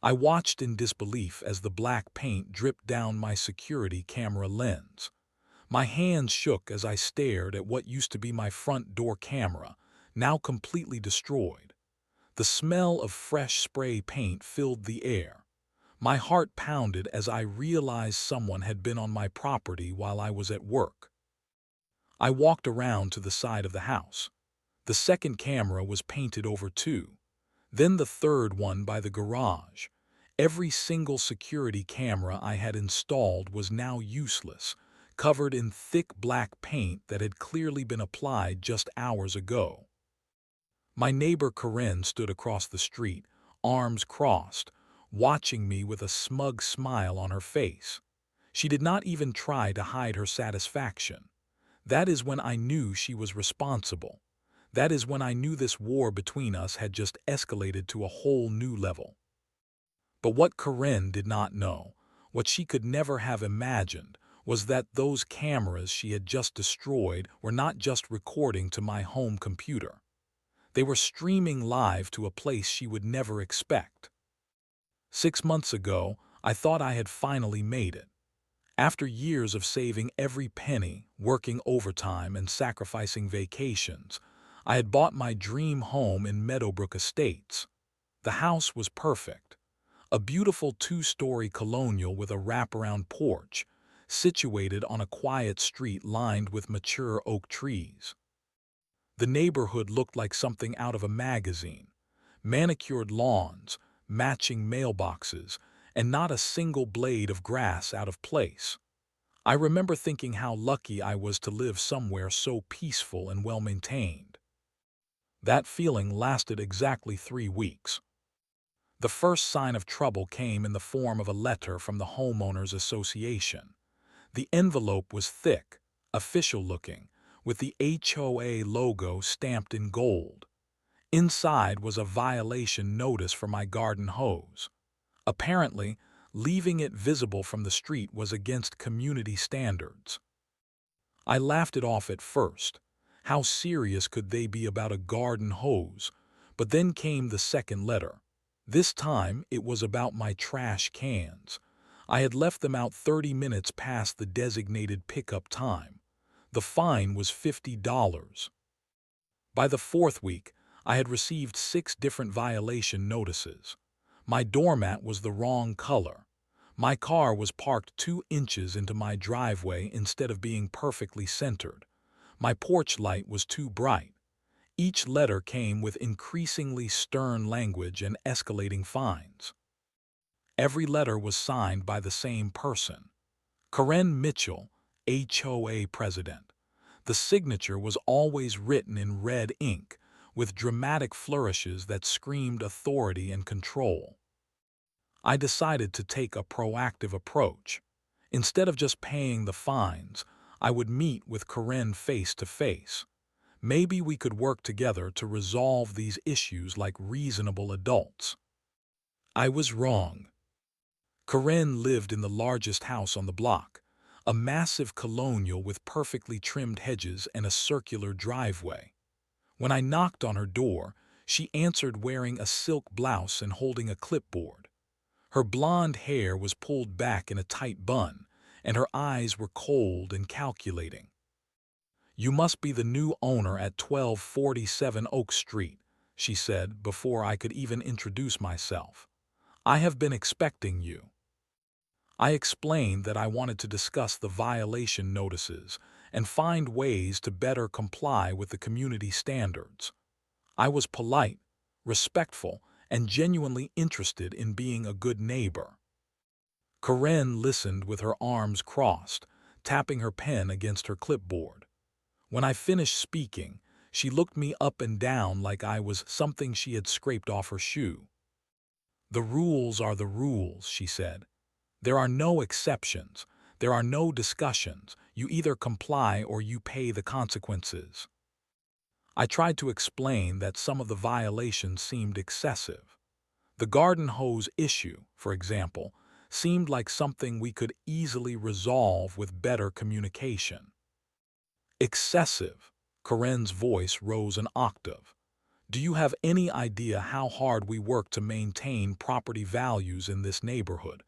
I watched in disbelief as the black paint dripped down my security camera lens. My hands shook as I stared at what used to be my front door camera, now completely destroyed. The smell of fresh spray paint filled the air. My heart pounded as I realized someone had been on my property while I was at work. I walked around to the side of the house. The second camera was painted over too. Then the third one by the garage. Every single security camera I had installed was now useless, covered in thick black paint that had clearly been applied just hours ago. My neighbor Corinne stood across the street, arms crossed, watching me with a smug smile on her face. She did not even try to hide her satisfaction. That is when I knew she was responsible. That is when I knew this war between us had just escalated to a whole new level. But what Corinne did not know, what she could never have imagined, was that those cameras she had just destroyed were not just recording to my home computer. They were streaming live to a place she would never expect. 6 months ago, I thought I had finally made it. After years of saving every penny, working overtime, and sacrificing vacations, I had bought my dream home in Meadowbrook Estates. The house was perfect. A beautiful two-story colonial with a wraparound porch, situated on a quiet street lined with mature oak trees. The neighborhood looked like something out of a magazine. Manicured lawns, matching mailboxes, and not a single blade of grass out of place. I remember thinking how lucky I was to live somewhere so peaceful and well-maintained. That feeling lasted exactly 3 weeks. The first sign of trouble came in the form of a letter from the Homeowners Association. The envelope was thick, official-looking, with the HOA logo stamped in gold. Inside was a violation notice for my garden hose. Apparently, leaving it visible from the street was against community standards. I laughed it off at first. How serious could they be about a garden hose? But then came the second letter. This time, it was about my trash cans. I had left them out 30 minutes past the designated pickup time. The fine was $50. By the fourth week, I had received 6 different violation notices. My doormat was the wrong color. My car was parked 2 inches into my driveway instead of being perfectly centered. My porch light was too bright. Each letter came with increasingly stern language and escalating fines. Every letter was signed by the same person, Corinne Mitchell, HOA president. The signature was always written in red ink, with dramatic flourishes that screamed authority and control. I decided to take a proactive approach. Instead of just paying the fines, I would meet with Corinne face to face. Maybe we could work together to resolve these issues like reasonable adults. I was wrong. Corinne lived in the largest house on the block, a massive colonial with perfectly trimmed hedges and a circular driveway. When I knocked on her door, she answered wearing a silk blouse and holding a clipboard. Her blonde hair was pulled back in a tight bun, and her eyes were cold and calculating. "You must be the new owner at 1247 Oak Street," she said before I could even introduce myself. "I have been expecting you." I explained that I wanted to discuss the violation notices and find ways to better comply with the community standards. I was polite, respectful, and genuinely interested in being a good neighbor. Corinne listened with her arms crossed, tapping her pen against her clipboard. When I finished speaking, she looked me up and down like I was something she had scraped off her shoe. "The rules are the rules," she said. "There are no exceptions. There are no discussions. You either comply or you pay the consequences." I tried to explain that some of the violations seemed excessive. The garden hose issue, for example, seemed like something we could easily resolve with better communication. "Excessive." Corinne's voice rose an octave. Do you have any idea how hard we work to maintain property values in this neighborhood?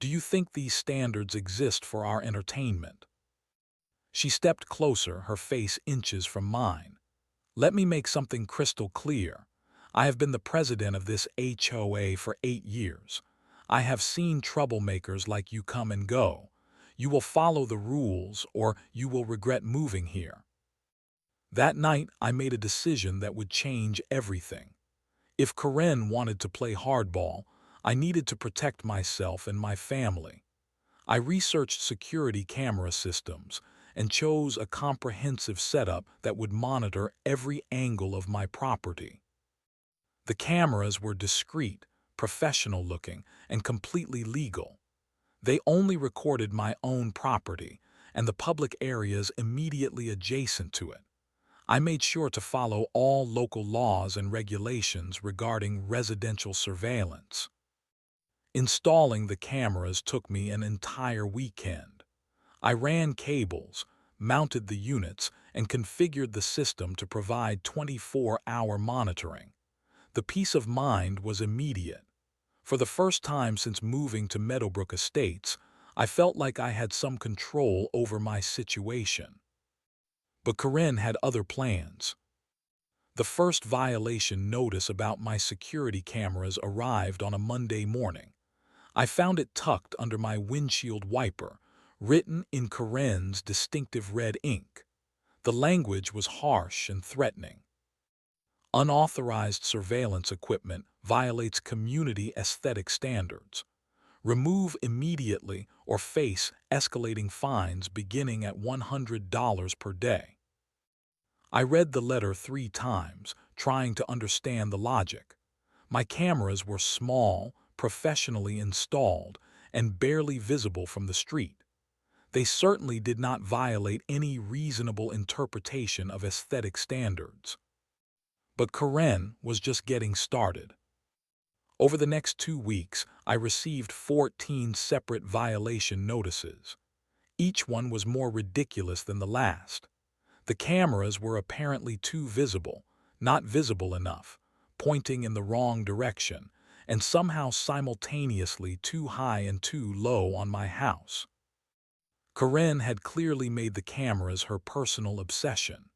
Do you think these standards exist for our entertainment?" She stepped closer, her face inches from mine. "Let me make something crystal clear. I have been the president of this HOA for 8 years. I have seen troublemakers like you come and go. You will follow the rules or you will regret moving here." That night, I made a decision that would change everything. If Karen wanted to play hardball, I needed to protect myself and my family. I researched security camera systems and chose a comprehensive setup that would monitor every angle of my property. The cameras were discreet, professional-looking, and completely legal. They only recorded my own property and the public areas immediately adjacent to it. I made sure to follow all local laws and regulations regarding residential surveillance. Installing the cameras took me an entire weekend. I ran cables, mounted the units, and configured the system to provide 24-hour monitoring. The peace of mind was immediate. For the first time since moving to Meadowbrook Estates, I felt like I had some control over my situation. But Corinne had other plans. The first violation notice about my security cameras arrived on a Monday morning. I found it tucked under my windshield wiper, written in Corinne's distinctive red ink. The language was harsh and threatening. "Unauthorized surveillance equipment violates community aesthetic standards. Remove immediately or face escalating fines beginning at $100 per day." I read the letter 3 times, trying to understand the logic. My cameras were small, professionally installed, and barely visible from the street. They certainly did not violate any reasonable interpretation of aesthetic standards. But Karen was just getting started. Over the next 2 weeks, I received 14 separate violation notices. Each one was more ridiculous than the last. The cameras were apparently too visible, not visible enough, pointing in the wrong direction, and somehow simultaneously too high and too low on my house. Karen had clearly made the cameras her personal obsession.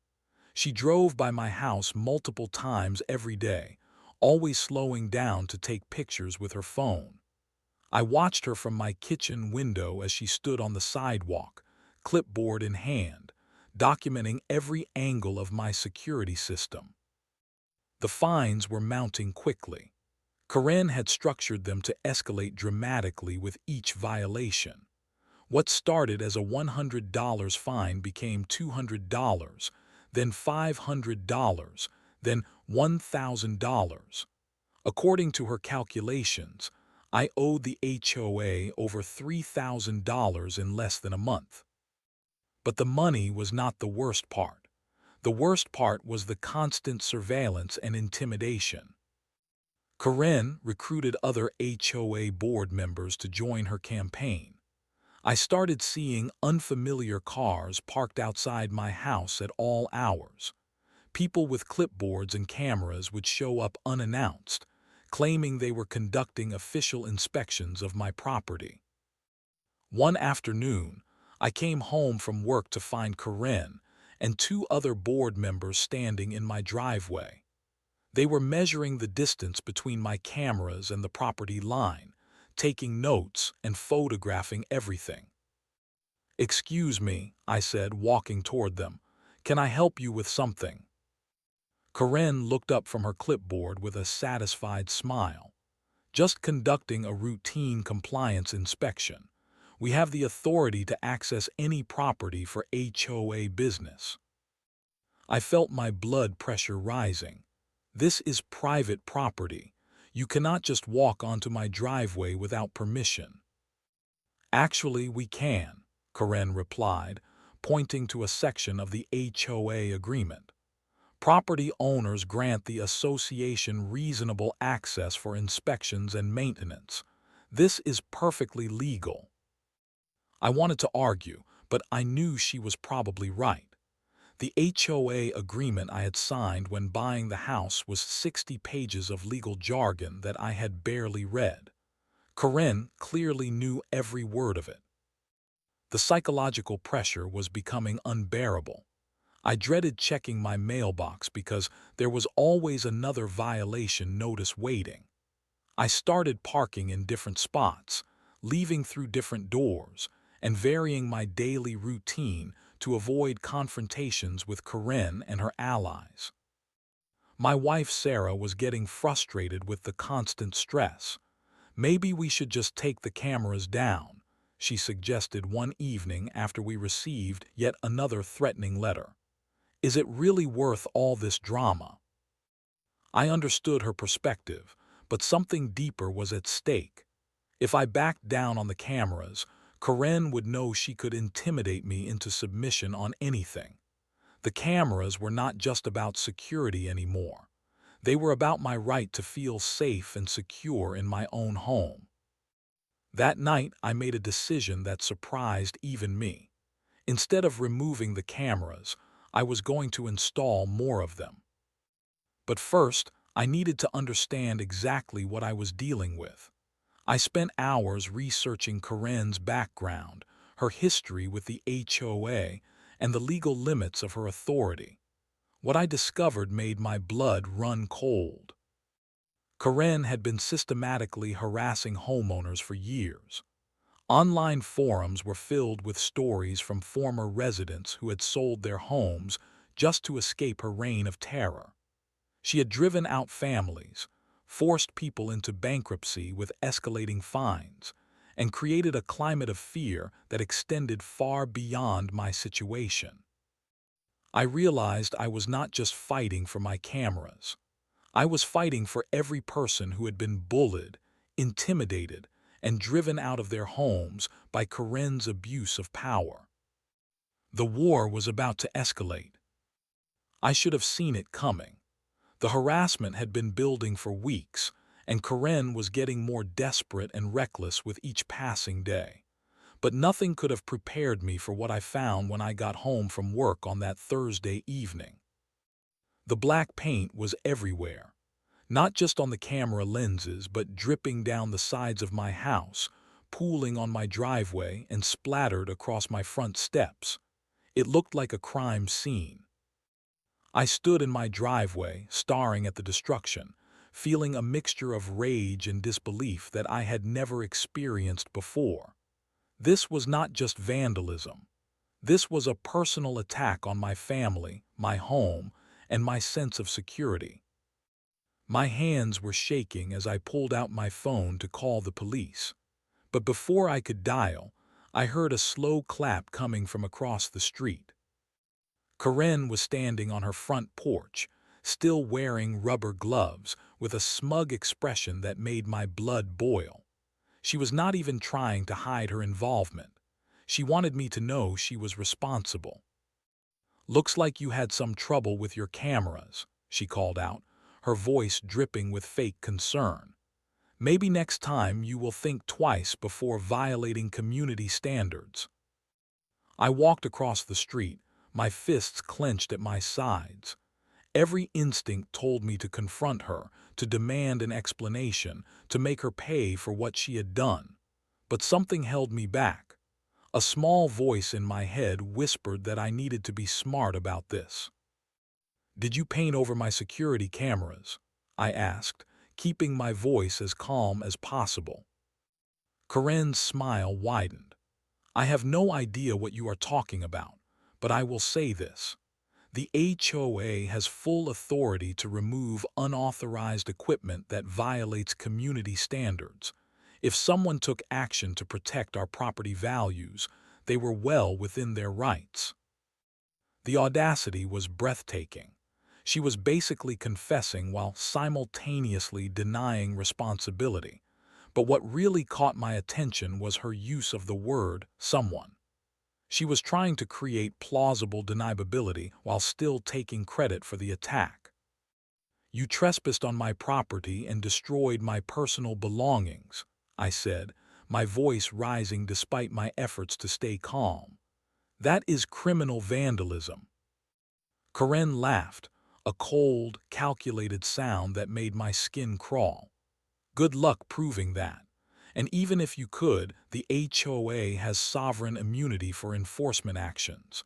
She drove by my house multiple times every day, always slowing down to take pictures with her phone. I watched her from my kitchen window as she stood on the sidewalk, clipboard in hand, documenting every angle of my security system. The fines were mounting quickly. Karen had structured them to escalate dramatically with each violation. What started as a $100 fine became $200, then $500, then $1,000. According to her calculations, I owed the HOA over $3,000 in less than a month. But the money was not the worst part. The worst part was the constant surveillance and intimidation. Karen recruited other HOA board members to join her campaign. I started seeing unfamiliar cars parked outside my house at all hours. People with clipboards and cameras would show up unannounced, claiming they were conducting official inspections of my property. One afternoon, I came home from work to find Karen and 2 other board members standing in my driveway. They were measuring the distance between my cameras and the property line, taking notes and photographing everything. "Excuse me," I said, walking toward them. "Can I help you with something?" Karen looked up from her clipboard with a satisfied smile. "Just conducting a routine compliance inspection. We have the authority to access any property for HOA business." I felt my blood pressure rising. This is private property. You cannot just walk onto my driveway without permission. "Actually, we can," Karen replied, pointing to a section of the HOA agreement. "Property owners grant the association reasonable access for inspections and maintenance. This is perfectly legal." I wanted to argue, but I knew she was probably right. The HOA agreement I had signed when buying the house was 60 pages of legal jargon that I had barely read. Corinne clearly knew every word of it. The psychological pressure was becoming unbearable. I dreaded checking my mailbox because there was always another violation notice waiting. I started parking in different spots, leaving through different doors, and varying my daily routine to avoid confrontations with Corinne and her allies. My wife Sarah was getting frustrated with the constant stress. "Maybe we should just take the cameras down," she suggested one evening after we received yet another threatening letter. "Is it really worth all this drama?" I understood her perspective, but something deeper was at stake. If I backed down on the cameras, Corinne would know she could intimidate me into submission on anything. The cameras were not just about security anymore. They were about my right to feel safe and secure in my own home. That night, I made a decision that surprised even me. Instead of removing the cameras, I was going to install more of them. But first, I needed to understand exactly what I was dealing with. I spent hours researching Corinne's background, her history with the HOA, and the legal limits of her authority. What I discovered made my blood run cold. Corinne had been systematically harassing homeowners for years. Online forums were filled with stories from former residents who had sold their homes just to escape her reign of terror. She had driven out families, forced people into bankruptcy with escalating fines, and created a climate of fear that extended far beyond my situation. I realized I was not just fighting for my cameras. I was fighting for every person who had been bullied, intimidated, and driven out of their homes by Corinne's abuse of power. The war was about to escalate. I should have seen it coming. The harassment had been building for weeks, and Corinne was getting more desperate and reckless with each passing day. But nothing could have prepared me for what I found when I got home from work on that Thursday evening. The black paint was everywhere, not just on the camera lenses, but dripping down the sides of my house, pooling on my driveway, and splattered across my front steps. It looked like a crime scene. I stood in my driveway, staring at the destruction, feeling a mixture of rage and disbelief that I had never experienced before. This was not just vandalism. This was a personal attack on my family, my home, and my sense of security. My hands were shaking as I pulled out my phone to call the police. But before I could dial, I heard a slow clap coming from across the street. Corinne was standing on her front porch, still wearing rubber gloves, with a smug expression that made my blood boil. She was not even trying to hide her involvement. She wanted me to know she was responsible. "Looks like you had some trouble with your cameras," she called out, her voice dripping with fake concern. "Maybe next time you will think twice before violating community standards." I walked across the street, my fists clenched at my sides. Every instinct told me to confront her, to demand an explanation, to make her pay for what she had done. But something held me back. A small voice in my head whispered that I needed to be smart about this. "Did you paint over my security cameras?" I asked, keeping my voice as calm as possible. Corinne's smile widened. "I have no idea what you are talking about, but I will say this. The HOA has full authority to remove unauthorized equipment that violates community standards. If someone took action to protect our property values, they were well within their rights." The audacity was breathtaking. She was basically confessing while simultaneously denying responsibility. But what really caught my attention was her use of the word "someone." She was trying to create plausible deniability while still taking credit for the attack. "You trespassed on my property and destroyed my personal belongings," I said, my voice rising despite my efforts to stay calm. "That is criminal vandalism." Karen laughed, a cold, calculated sound that made my skin crawl. Good luck proving that. And even if you could, the HOA has sovereign immunity for enforcement actions.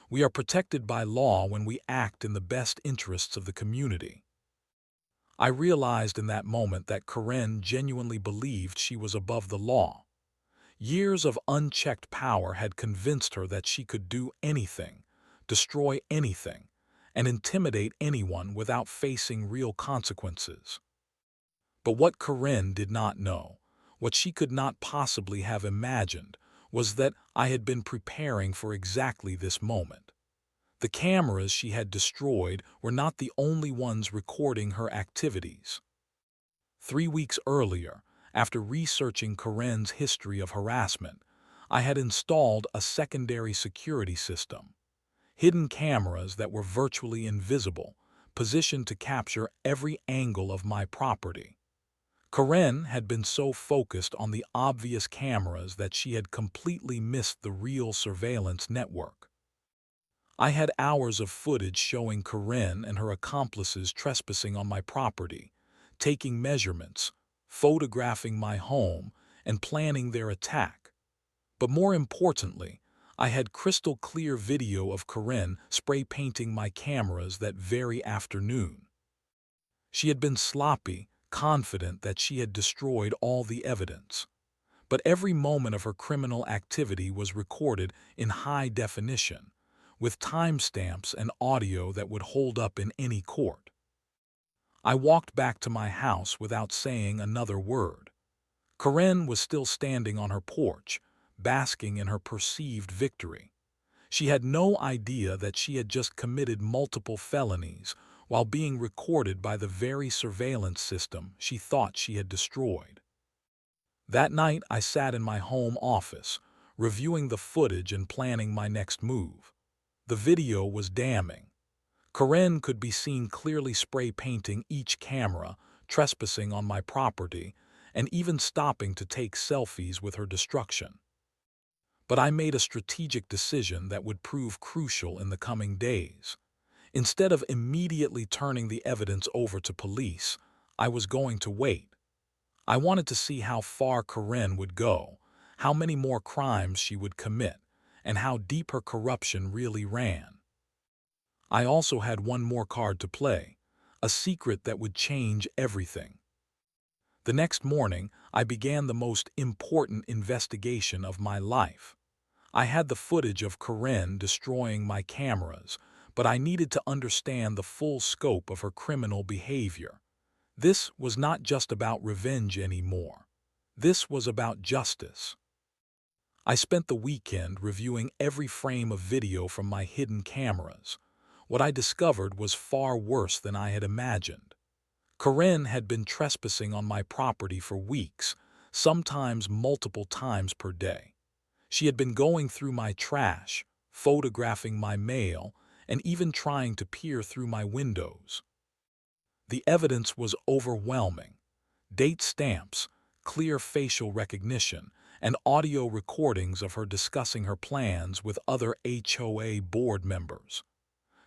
We are protected by law when we act in the best interests of the community. I realized in that moment that Karen genuinely believed she was above the law. Years of unchecked power had convinced her that she could do anything, destroy anything, and intimidate anyone without facing real consequences. But what Karen did not know, what she could not possibly have imagined, was that I had been preparing for exactly this moment. The cameras she had destroyed were not the only ones recording her activities. 3 weeks earlier, after researching Karen's history of harassment, I had installed a secondary security system. Hidden cameras that were virtually invisible, positioned to capture every angle of my property. Karen had been so focused on the obvious cameras that she had completely missed the real surveillance network. I had hours of footage showing Karen and her accomplices trespassing on my property, taking measurements, photographing my home, and planning their attack. But more importantly, I had crystal clear video of Karen spray painting my cameras that very afternoon. She had been sloppy, confident that she had destroyed all the evidence. But every moment of her criminal activity was recorded in high definition, with timestamps and audio that would hold up in any court. I walked back to my house without saying another word. Karen was still standing on her porch, basking in her perceived victory. She had no idea that she had just committed multiple felonies while being recorded by the very surveillance system she thought she had destroyed. That night, I sat in my home office, reviewing the footage and planning my next move. The video was damning. Karen could be seen clearly spray painting each camera, trespassing on my property, and even stopping to take selfies with her destruction. But I made a strategic decision that would prove crucial in the coming days. Instead of immediately turning the evidence over to police, I was going to wait. I wanted to see how far Karen would go, how many more crimes she would commit, and how deep her corruption really ran. I also had one more card to play, a secret that would change everything. The next morning, I began the most important investigation of my life. I had the footage of Karen destroying my cameras, but I needed to understand the full scope of her criminal behavior. This was not just about revenge anymore. This was about justice. I spent the weekend reviewing every frame of video from my hidden cameras. What I discovered was far worse than I had imagined. Karen had been trespassing on my property for weeks, sometimes multiple times per day. She had been going through my trash, photographing my mail, and even trying to peer through my windows. The evidence was overwhelming. Date stamps, clear facial recognition, and audio recordings of her discussing her plans with other HOA board members.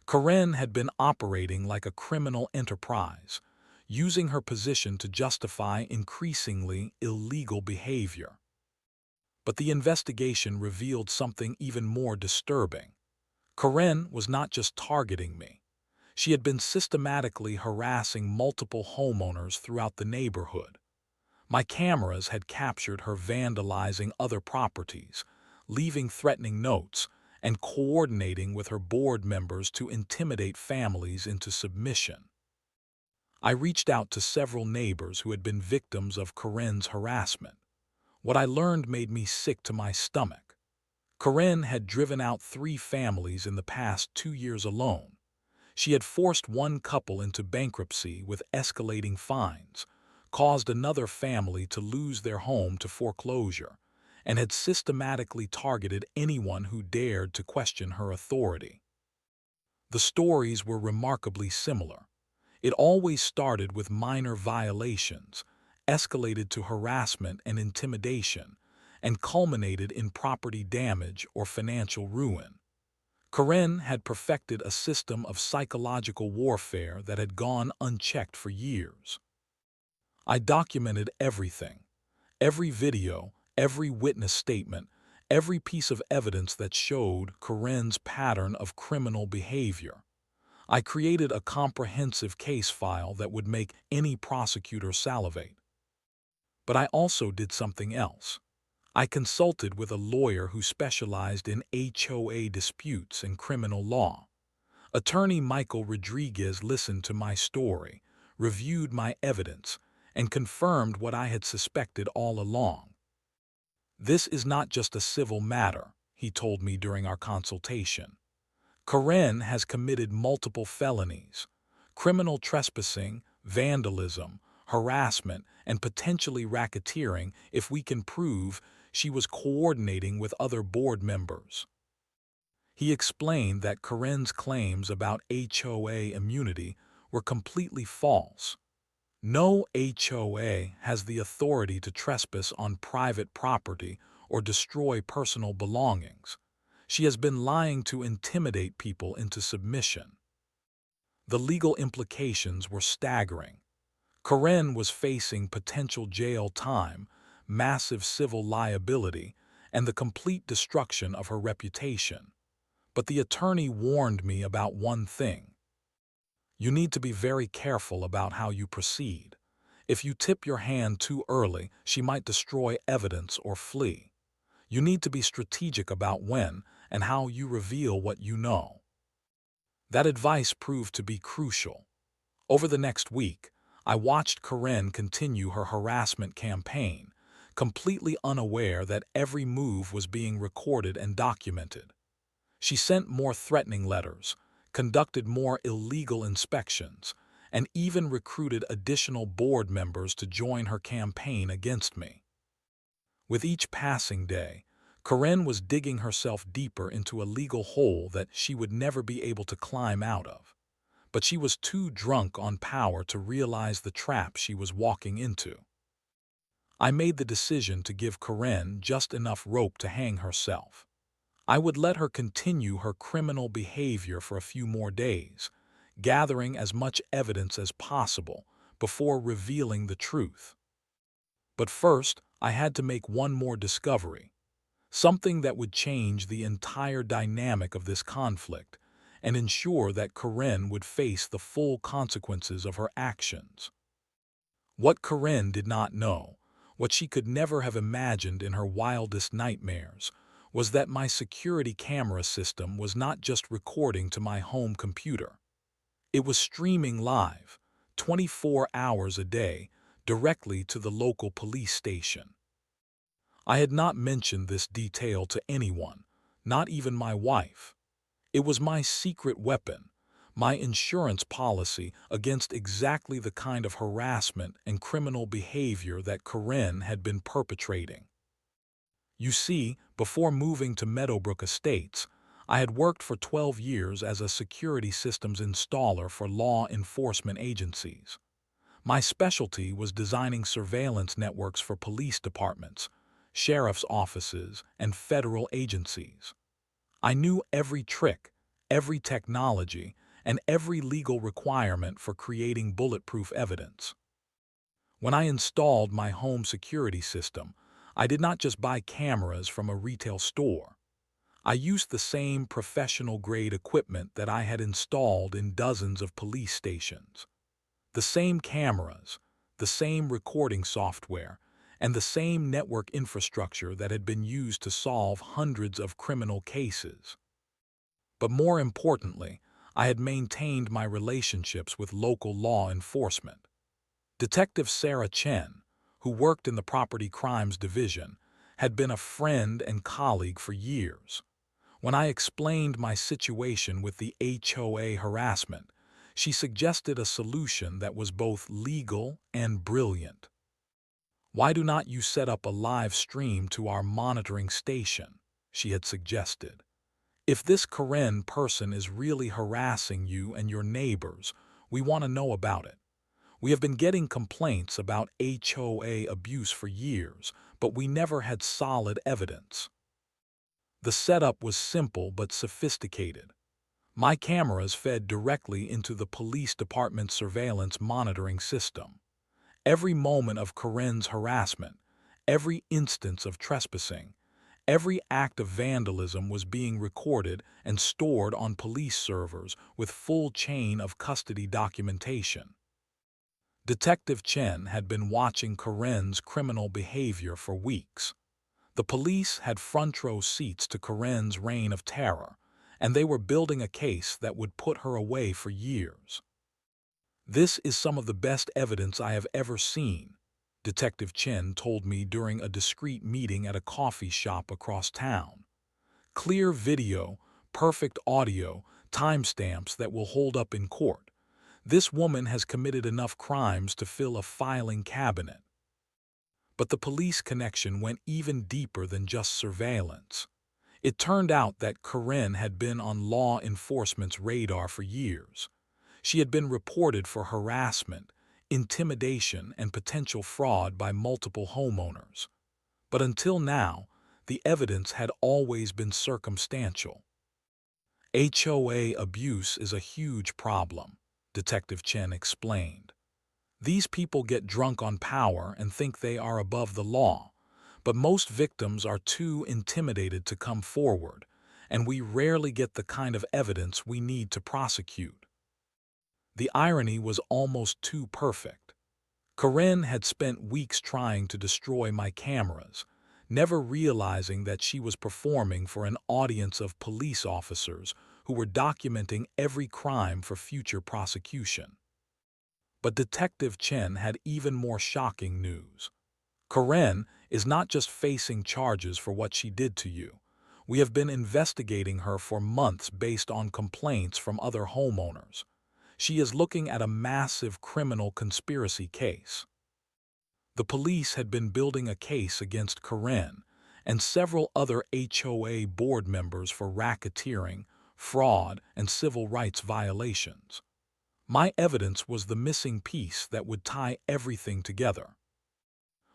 Karen had been operating like a criminal enterprise, using her position to justify increasingly illegal behavior. But the investigation revealed something even more disturbing. Karen was not just targeting me. She had been systematically harassing multiple homeowners throughout the neighborhood. My cameras had captured her vandalizing other properties, leaving threatening notes, and coordinating with her board members to intimidate families into submission. I reached out to several neighbors who had been victims of Karen's harassment. What I learned made me sick to my stomach. Karen had driven out 3 families in the past 2 years alone. She had forced one couple into bankruptcy with escalating fines, caused another family to lose their home to foreclosure, and had systematically targeted anyone who dared to question her authority. The stories were remarkably similar. It always started with minor violations, escalated to harassment and intimidation, and culminated in property damage or financial ruin. Karen had perfected a system of psychological warfare that had gone unchecked for years. I documented everything, every video, every witness statement, every piece of evidence that showed Karen's pattern of criminal behavior. I created a comprehensive case file that would make any prosecutor salivate. But I also did something else. I consulted with a lawyer who specialized in HOA disputes and criminal law. Attorney Michael Rodriguez listened to my story, reviewed my evidence, and confirmed what I had suspected all along. "This is not just a civil matter," he told me during our consultation. "Karen has committed multiple felonies, criminal trespassing, vandalism, harassment, and potentially racketeering if we can prove she was coordinating with other board members." He explained that Karen's claims about HOA immunity were completely false. No HOA has the authority to trespass on private property or destroy personal belongings. She has been lying to intimidate people into submission. The legal implications were staggering. Karen was facing potential jail time, massive civil liability, and the complete destruction of her reputation. But the attorney warned me about one thing. "You need to be very careful about how you proceed. If you tip your hand too early, she might destroy evidence or flee. You need to be strategic about when and how you reveal what you know." That advice proved to be crucial. Over the next week, I watched Karen continue her harassment campaign, completely unaware that every move was being recorded and documented. She sent more threatening letters, conducted more illegal inspections, and even recruited additional board members to join her campaign against me. With each passing day, Karen was digging herself deeper into a legal hole that she would never be able to climb out of. But she was too drunk on power to realize the trap she was walking into. I made the decision to give Karen just enough rope to hang herself. I would let her continue her criminal behavior for a few more days, gathering as much evidence as possible before revealing the truth. But first, I had to make one more discovery, something that would change the entire dynamic of this conflict and ensure that Karen would face the full consequences of her actions. What Karen did not know, what she could never have imagined in her wildest nightmares, was that my security camera system was not just recording to my home computer. It was streaming live, 24 hours a day, directly to the local police station. I had not mentioned this detail to anyone, not even my wife. It was my secret weapon, my insurance policy against exactly the kind of harassment and criminal behavior that Karen had been perpetrating. You see, before moving to Meadowbrook Estates, I had worked for 12 years as a security systems installer for law enforcement agencies. My specialty was designing surveillance networks for police departments, sheriff's offices, and federal agencies. I knew every trick, every technology, and every legal requirement for creating bulletproof evidence. When I installed my home security system, I did not just buy cameras from a retail store. I used the same professional-grade equipment that I had installed in dozens of police stations. The same cameras, the same recording software, and the same network infrastructure that had been used to solve hundreds of criminal cases. But more importantly, I had maintained my relationships with local law enforcement. Detective Sarah Chen, who worked in the Property Crimes Division, had been a friend and colleague for years. When I explained my situation with the HOA harassment, she suggested a solution that was both legal and brilliant. "Why do not you set up a live stream to our monitoring station?" she had suggested. "If this Karen person is really harassing you and your neighbors, we want to know about it. We have been getting complaints about HOA abuse for years, but we never had solid evidence." The setup was simple but sophisticated. My cameras fed directly into the police department's surveillance monitoring system. Every moment of Corinne's harassment, every instance of trespassing, every act of vandalism was being recorded and stored on police servers with full chain of custody documentation. Detective Chen had been watching Corinne's criminal behavior for weeks. The police had front-row seats to Corinne's reign of terror, and they were building a case that would put her away for years. "This is some of the best evidence I have ever seen," Detective Chen told me during a discreet meeting at a coffee shop across town. "Clear video, perfect audio, timestamps that will hold up in court. This woman has committed enough crimes to fill a filing cabinet." But the police connection went even deeper than just surveillance. It turned out that Corinne had been on law enforcement's radar for years. She had been reported for harassment, intimidation, and potential fraud by multiple homeowners. But until now, the evidence had always been circumstantial. HOA abuse is a huge problem, Detective Chen explained. "These people get drunk on power and think they are above the law, but most victims are too intimidated to come forward, and we rarely get the kind of evidence we need to prosecute." The irony was almost too perfect. Corinne had spent weeks trying to destroy my cameras, never realizing that she was performing for an audience of police officers who were documenting every crime for future prosecution. But Detective Chen had even more shocking news. "Corinne is not just facing charges for what she did to you. We have been investigating her for months based on complaints from other homeowners. She is looking at a massive criminal conspiracy case." The police had been building a case against Corinne and several other HOA board members for racketeering, fraud, and civil rights violations. My evidence was the missing piece that would tie everything together.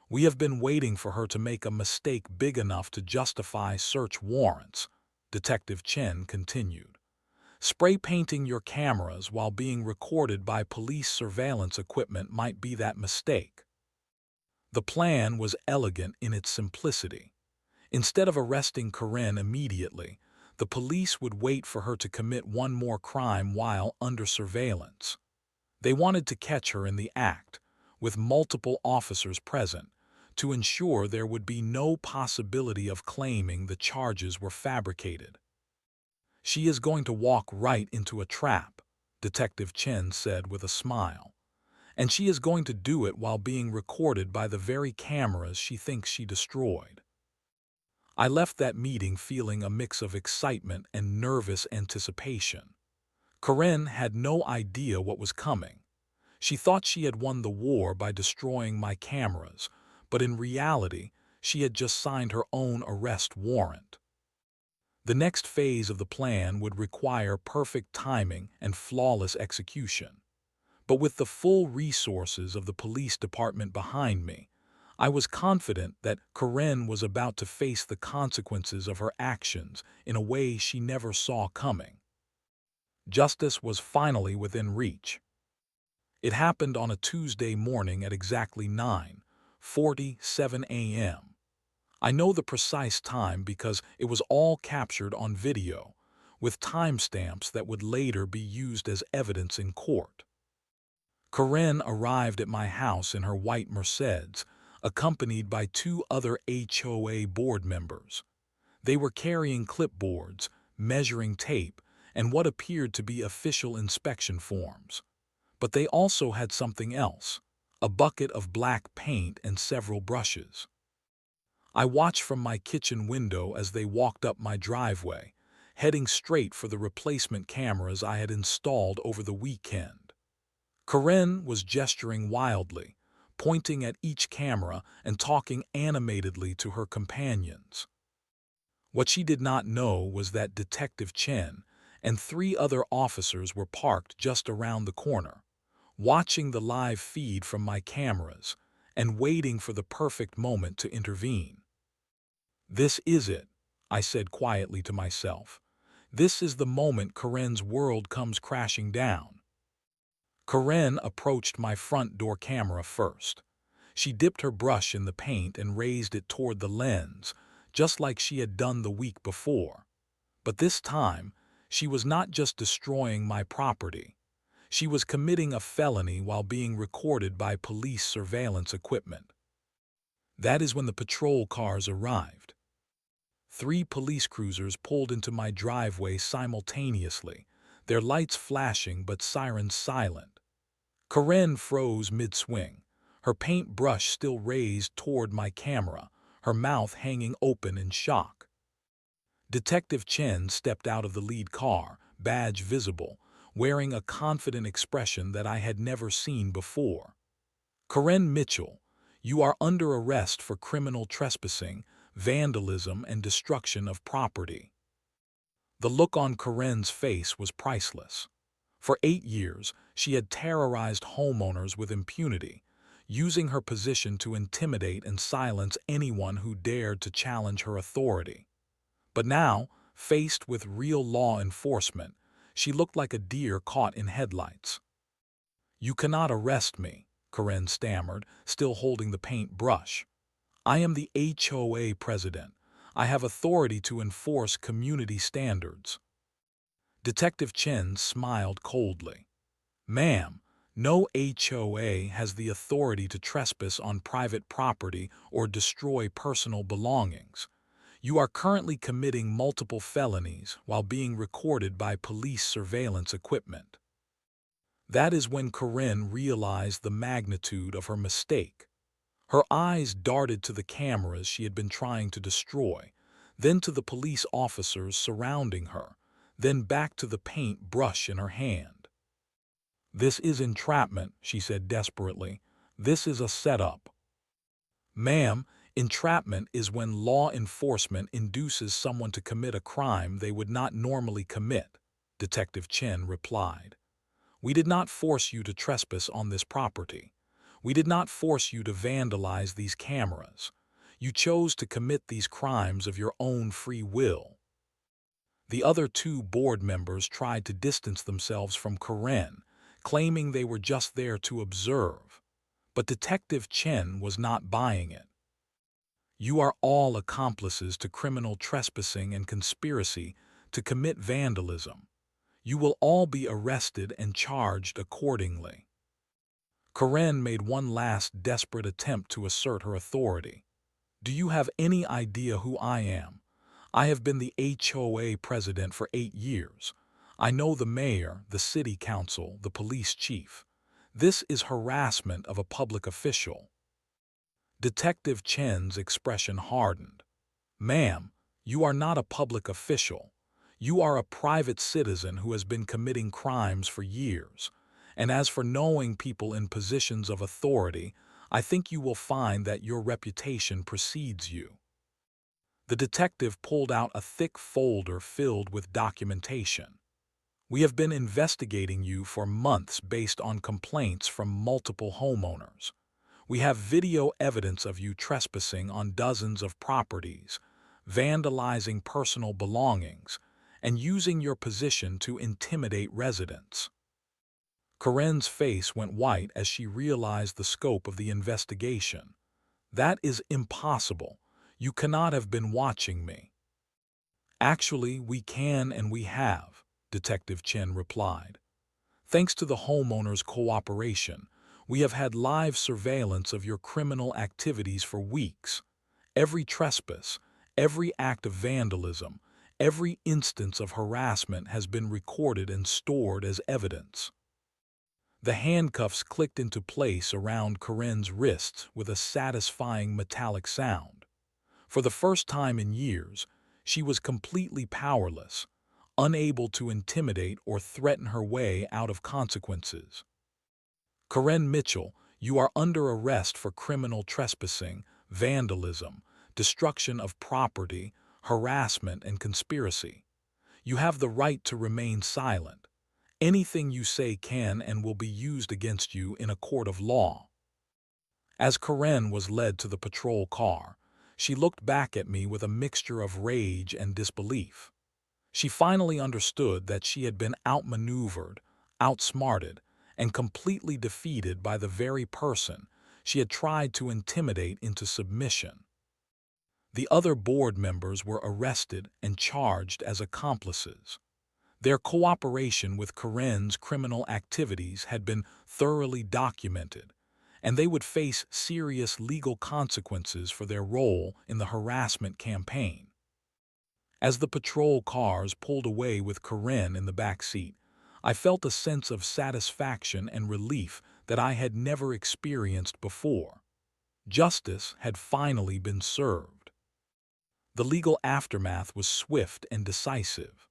"We have been waiting for her to make a mistake big enough to justify search warrants," Detective Chen continued. "Spray painting your cameras while being recorded by police surveillance equipment might be that mistake." The plan was elegant in its simplicity. Instead of arresting Corinne immediately, the police would wait for her to commit one more crime while under surveillance. They wanted to catch her in the act, with multiple officers present, to ensure there would be no possibility of claiming the charges were fabricated. "She is going to walk right into a trap," Detective Chen said with a smile. "And she is going to do it while being recorded by the very cameras she thinks she destroyed." I left that meeting feeling a mix of excitement and nervous anticipation. Corinne had no idea what was coming. She thought she had won the war by destroying my cameras, but in reality, she had just signed her own arrest warrant. The next phase of the plan would require perfect timing and flawless execution. But with the full resources of the police department behind me, I was confident that Corinne was about to face the consequences of her actions in a way she never saw coming. Justice was finally within reach. It happened on a Tuesday morning at exactly 9:47 a.m. I know the precise time because it was all captured on video, with timestamps that would later be used as evidence in court. Corinne arrived at my house in her white Mercedes, accompanied by two other HOA board members. They were carrying clipboards, measuring tape, and what appeared to be official inspection forms. But they also had something else, a bucket of black paint and several brushes. I watched from my kitchen window as they walked up my driveway, heading straight for the replacement cameras I had installed over the weekend. Corinne was gesturing wildly, pointing at each camera and talking animatedly to her companions. What she did not know was that Detective Chen and three other officers were parked just around the corner, watching the live feed from my cameras and waiting for the perfect moment to intervene. "This is it," I said quietly to myself. This is the moment Karen's world comes crashing down. Karen approached my front door camera first. She dipped her brush in the paint and raised it toward the lens, just like she had done the week before. But this time, she was not just destroying my property. She was committing a felony while being recorded by police surveillance equipment. That is when the patrol cars arrived. 3 police cruisers pulled into my driveway simultaneously, their lights flashing but sirens silent. Karen froze mid-swing, her paintbrush still raised toward my camera, her mouth hanging open in shock. Detective Chen stepped out of the lead car, badge visible, wearing a confident expression that I had never seen before. Karen Mitchell, you are under arrest for criminal trespassing, vandalism, and destruction of property. The look on Karen's face was priceless. For 8 years, she had terrorized homeowners with impunity, using her position to intimidate and silence anyone who dared to challenge her authority. But now, faced with real law enforcement, she looked like a deer caught in headlights. You cannot arrest me, Karen stammered, still holding the paintbrush. I am the HOA president. I have authority to enforce community standards. Detective Chen smiled coldly. Ma'am, no HOA has the authority to trespass on private property or destroy personal belongings. You are currently committing multiple felonies while being recorded by police surveillance equipment. That is when Karen realized the magnitude of her mistake. Her eyes darted to the cameras she had been trying to destroy, then to the police officers surrounding her, then back to the paint brush in her hand. This is entrapment, she said desperately. This is a setup. Ma'am, entrapment is when law enforcement induces someone to commit a crime they would not normally commit, Detective Chen replied. We did not force you to trespass on this property. We did not force you to vandalize these cameras. You chose to commit these crimes of your own free will. The other 2 board members tried to distance themselves from Karen, claiming they were just there to observe. But Detective Chen was not buying it. You are all accomplices to criminal trespassing and conspiracy to commit vandalism. You will all be arrested and charged accordingly. Karen made one last desperate attempt to assert her authority. Do you have any idea who I am? I have been the HOA president for 8 years. I know the mayor, the city council, the police chief. This is harassment of a public official. Detective Chen's expression hardened. Ma'am, you are not a public official. You are a private citizen who has been committing crimes for years. And as for knowing people in positions of authority, I think you will find that your reputation precedes you. The detective pulled out a thick folder filled with documentation. We have been investigating you for months based on complaints from multiple homeowners. We have video evidence of you trespassing on dozens of properties, vandalizing personal belongings, and using your position to intimidate residents. Karen's face went white as she realized the scope of the investigation. That is impossible. You cannot have been watching me. Actually, we can and we have, Detective Chen replied. Thanks to the homeowners' cooperation, we have had live surveillance of your criminal activities for weeks. Every trespass, every act of vandalism, every instance of harassment has been recorded and stored as evidence. The handcuffs clicked into place around Karen's wrists with a satisfying metallic sound. For the first time in years, she was completely powerless, unable to intimidate or threaten her way out of consequences. Karen Mitchell, you are under arrest for criminal trespassing, vandalism, destruction of property, harassment, and conspiracy. You have the right to remain silent. Anything you say can and will be used against you in a court of law. As Karen was led to the patrol car, She looked back at me with a mixture of rage and disbelief. She finally understood that she had been outmaneuvered, outsmarted, and completely defeated by the very person she had tried to intimidate into submission. The other board members were arrested and charged as accomplices. Their cooperation with Karen's criminal activities had been thoroughly documented, and they would face serious legal consequences for their role in the harassment campaign. As the patrol cars pulled away with Karen in the back seat, I felt a sense of satisfaction and relief that I had never experienced before. Justice had finally been served. The legal aftermath was swift and decisive.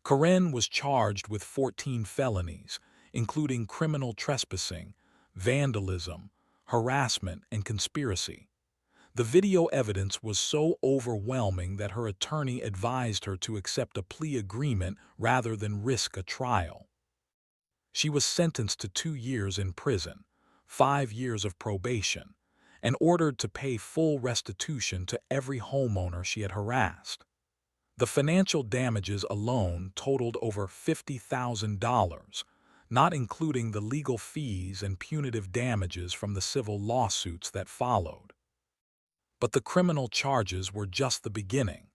Karen was charged with 14 felonies, including criminal trespassing, vandalism, harassment, and conspiracy. The video evidence was so overwhelming that her attorney advised her to accept a plea agreement rather than risk a trial. She was sentenced to 2 years in prison, 5 years of probation, and ordered to pay full restitution to every homeowner she had harassed. The financial damages alone totaled over $50,000, not including the legal fees and punitive damages from the civil lawsuits that followed. But the criminal charges were just the beginning.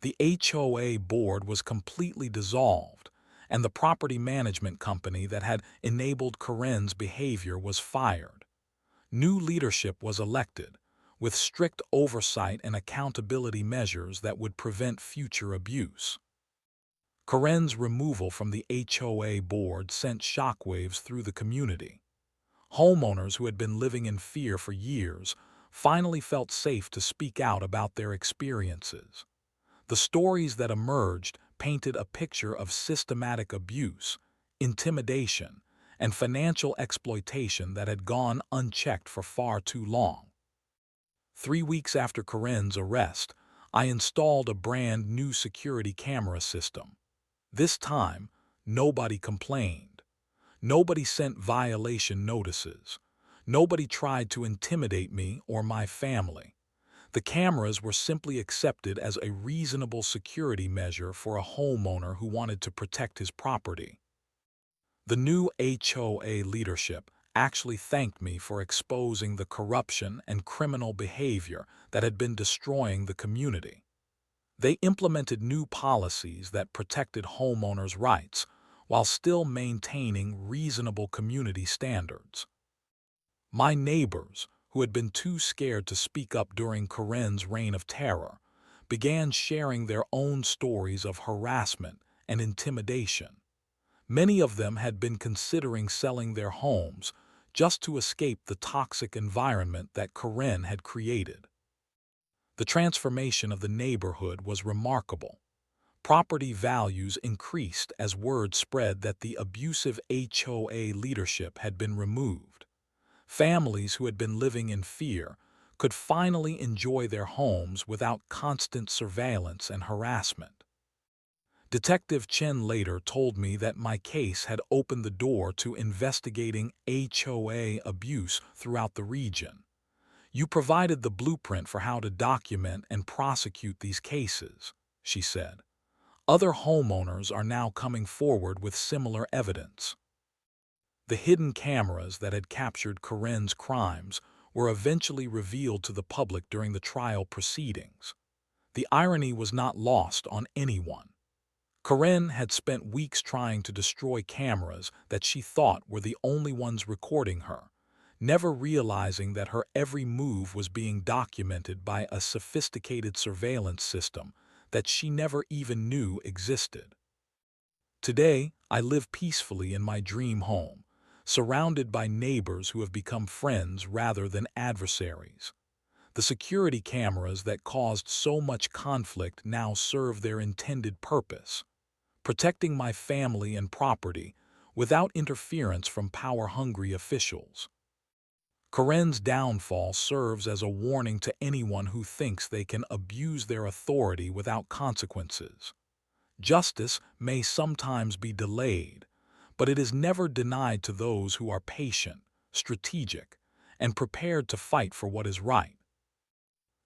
The HOA board was completely dissolved, and the property management company that had enabled Karen's behavior was fired. New leadership was elected, with strict oversight and accountability measures that would prevent future abuse. Karen's removal from the HOA board sent shockwaves through the community. Homeowners who had been living in fear for years finally felt safe to speak out about their experiences. The stories that emerged painted a picture of systematic abuse, intimidation, and financial exploitation that had gone unchecked for far too long. 3 weeks after Karen's arrest, I installed a brand new security camera system. This time, nobody complained. Nobody sent violation notices. Nobody tried to intimidate me or my family. The cameras were simply accepted as a reasonable security measure for a homeowner who wanted to protect his property. The new HOA leadership actually thanked me for exposing the corruption and criminal behavior that had been destroying the community. They implemented new policies that protected homeowners' rights while still maintaining reasonable community standards. My neighbors, who had been too scared to speak up during Karen's reign of terror, began sharing their own stories of harassment and intimidation. Many of them had been considering selling their homes just to escape the toxic environment that Karen had created. The transformation of the neighborhood was remarkable. Property values increased as word spread that the abusive HOA leadership had been removed. Families who had been living in fear could finally enjoy their homes without constant surveillance and harassment. Detective Chen later told me that my case had opened the door to investigating HOA abuse throughout the region. "You provided the blueprint for how to document and prosecute these cases," she said. "Other homeowners are now coming forward with similar evidence." The hidden cameras that had captured Karen's crimes were eventually revealed to the public during the trial proceedings. The irony was not lost on anyone. Karen had spent weeks trying to destroy cameras that she thought were the only ones recording her, never realizing that her every move was being documented by a sophisticated surveillance system that she never even knew existed. Today, I live peacefully in my dream home, surrounded by neighbors who have become friends rather than adversaries. The security cameras that caused so much conflict now serve their intended purpose, protecting my family and property without interference from power-hungry officials. Karen's downfall serves as a warning to anyone who thinks they can abuse their authority without consequences. Justice may sometimes be delayed, but it is never denied to those who are patient, strategic, and prepared to fight for what is right.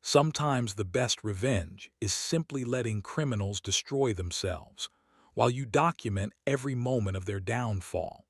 Sometimes the best revenge is simply letting criminals destroy themselves, while you document every moment of their downfall.